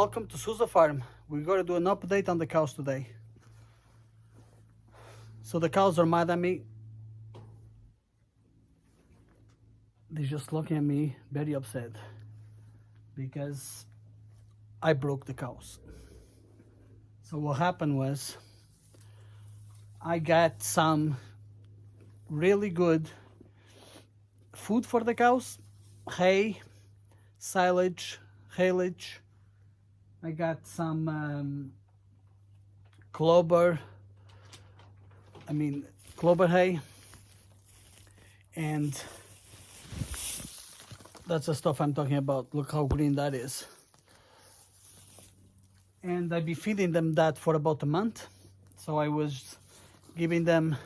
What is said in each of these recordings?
Welcome to Sousa Farm. We're going to do an update on the cows today. So the cows are mad at me. They're just looking at me very upset because I broke the cows. So what happened was I got some really good food for the cows, hay, silage, haylage. I got some clover hay, and that's the stuff I'm talking about. Look how green that is. And I've been feeding them that for about a month. So I was giving them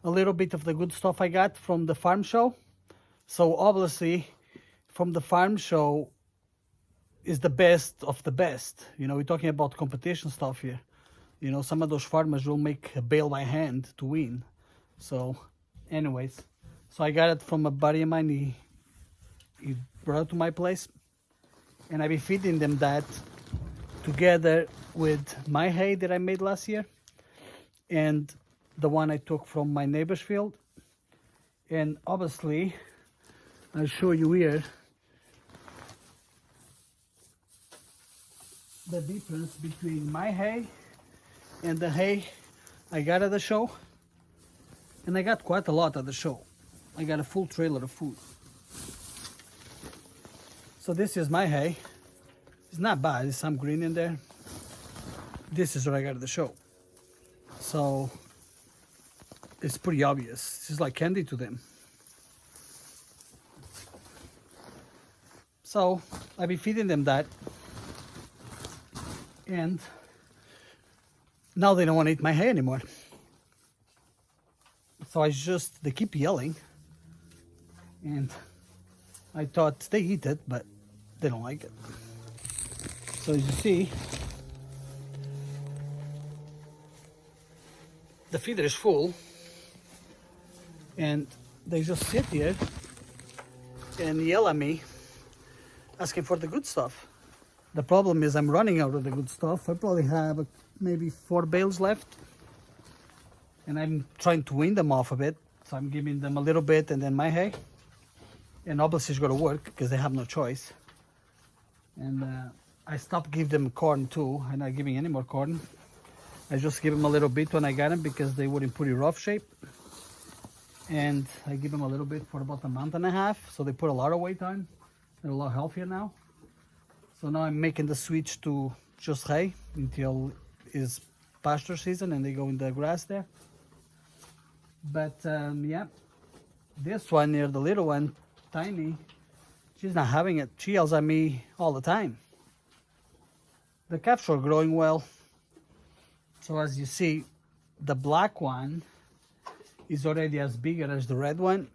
a little bit of the good stuff I got from the farm show. So obviously from the farm show is the best of the best. You know, we're talking about competition stuff here. You know, some of those farmers will make a bale by hand to win. So anyways, so I got it from a buddy of mine. He brought it to my place, and I've been feeding them that together with my hay that I made last year and the one I took from my neighbor's field. And obviously I'll show you here the difference between my hay and the hay I got at the show. And I got quite a lot at the show. I got a full trailer of food. So this is my hay. It's not bad, there's some green in there. This is what I got at the show. So it's pretty obvious. It's just like candy to them. So I've been feeding them that. And now they don't want to eat my hay anymore. So they keep yelling. And I thought they eat it, but they don't like it. So as you see, the feeder is full. And they just sit here and yell at me, asking for the good stuff. The problem is I'm running out of the good stuff. I probably have maybe 4 bales left. And I'm trying to wean them off a bit. So I'm giving them a little bit and then my hay. And obviously it's going to work because they have no choice. And I stopped giving them corn too. I'm not giving any more corn. I just give them a little bit when I got them because they were in pretty rough shape. And I give them a little bit for about a month and a half. So they put a lot of weight on. They're a lot healthier now. So now I'm making the switch to just hay until it's pasture season and they go in the grass there. But yeah, this one here, the little one, Tiny, she's not having it. She yells at me all the time. The calves are growing well. So as you see, the black one is already as bigger as the red one.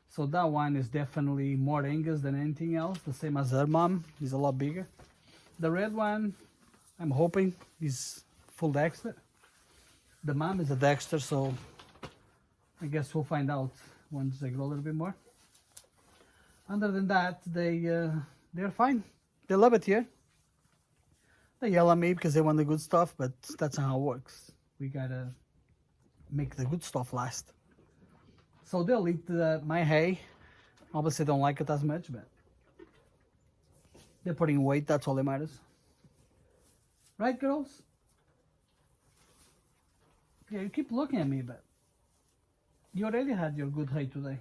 So that one is definitely more Angus than anything else, the same as her mom. He's a lot bigger. The red one, I'm hoping, is full Dexter. The mom is a Dexter, so I guess we'll find out once they grow a little bit more. Other than that, they're fine. They love it here. They yell at me because they want the good stuff, but that's not how it works. We gotta make the good stuff last. So they'll eat my hay. Obviously don't like it as much, but they're putting weight, that's all that matters. Right, girls? Yeah, you keep looking at me, but you already had your good hay today.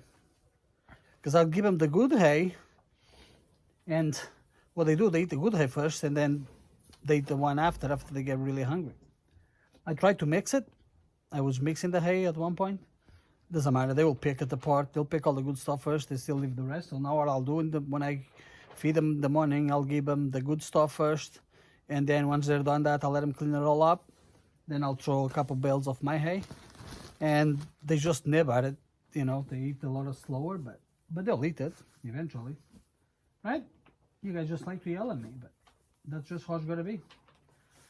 Because I'll give them the good hay, and what they do, they eat the good hay first, and then they eat the one after they get really hungry. I tried to mix it. I was mixing the hay at one point. Doesn't matter, they will pick it apart. They'll pick all the good stuff first, they still leave the rest. So now what I'll do when I feed them in the morning, I'll give them the good stuff first. And then once they're done that, I'll let them clean it all up. Then I'll throw a couple bales of my hay. And they just nib at it. You know, they eat a lot slower, but they'll eat it eventually. Right? You guys just like to yell at me, but that's just how it's going to be.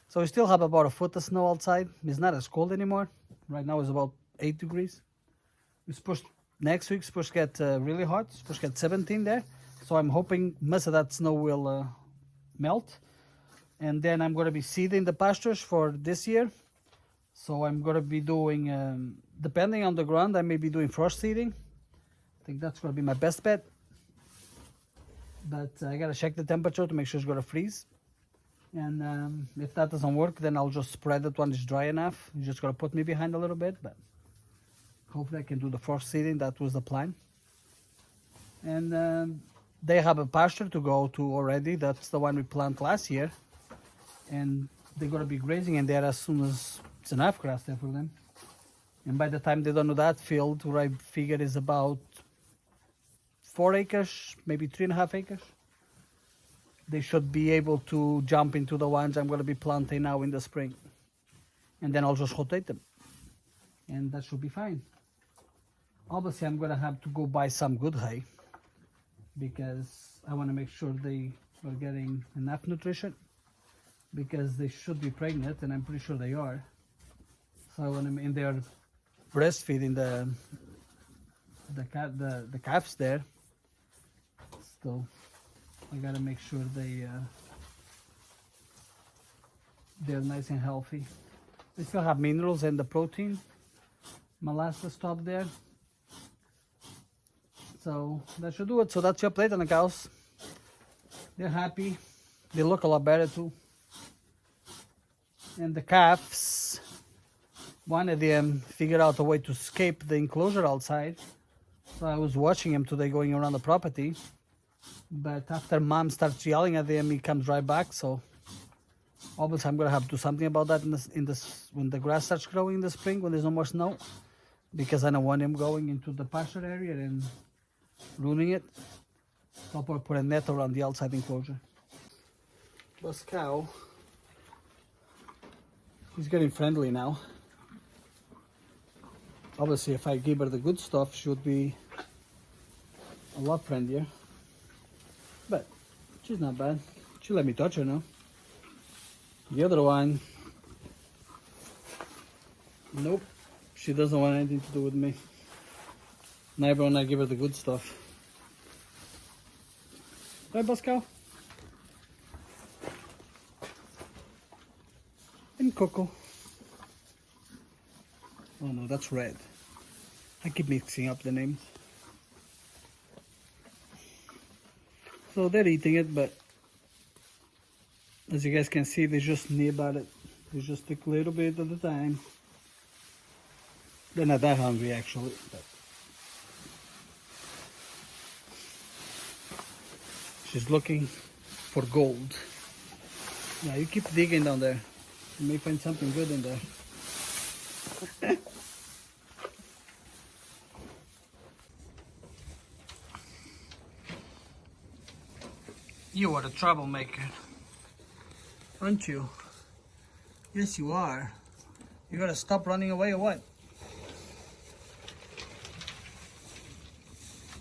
So we still have about a foot of snow outside. It's not as cold anymore. Right now it's about 8 degrees. Next week's supposed to get really hot. It's supposed to get 17 there. So I'm hoping most of that snow will melt. And then I'm going to be seeding the pastures for this year. So I'm going to be doing, depending on the ground, I may be doing frost seeding. I think that's going to be my best bet. But I got to check the temperature to make sure it's going to freeze. And if that doesn't work, then I'll just spread it when it's dry enough. You just got to put me behind a little bit, but hopefully I can do the frost seeding. That was the plan. And they have a pasture to go to already. That's the one we planted last year. And they're going to be grazing in there as soon as it's enough grass there for them. And by the time they're done with that field, where I figure is about 4 acres, maybe 3.5 acres, they should be able to jump into the ones I'm going to be planting now in the spring. And then I'll just rotate them. And that should be fine. Obviously, I'm going to have to go buy some good hay, because I want to make sure they are getting enough nutrition, because they should be pregnant, and I'm pretty sure they are. So when I'm in there breastfeeding the calves there, still I gotta make sure they're nice and healthy. They still have minerals and the protein, molasses stuff there. So that should do it. So that's your update on the cows. They're happy. They look a lot better too. And the calves, one of them figured out a way to escape the enclosure outside. So I was watching him today going around the property. But after mom starts yelling at him, he comes right back. So obviously I'm gonna have to do something about that in this when the grass starts growing in the spring, when there's no more snow, because I don't want him going into the pasture area and ruining it. So I'll probably put a net around the outside enclosure. This cow, he's getting friendly now. Obviously, if I give her the good stuff, she would be a lot friendlier. But she's not bad. She let me touch her now. The other one, nope. She doesn't want anything to do with me. Never when I give her the good stuff. Right, Pascal? And Coco. Oh no, that's red. I keep mixing up the names. So they're eating it, but as you guys can see, they just nib at it. They just take a little bit at a time. They're not that hungry actually, but she's looking for gold. Yeah, you keep digging down there. You may find something good in there. You are a troublemaker, aren't you? Yes, you are. You gotta stop running away or what?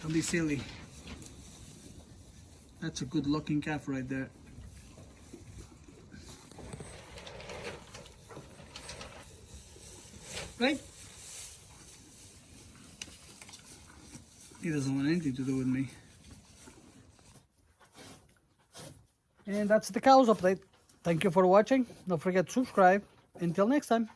Don't be silly. That's a good looking calf right there. Right? He doesn't want anything to do with me. And that's the cows update. Thank you for watching. Don't forget to subscribe. Until next time.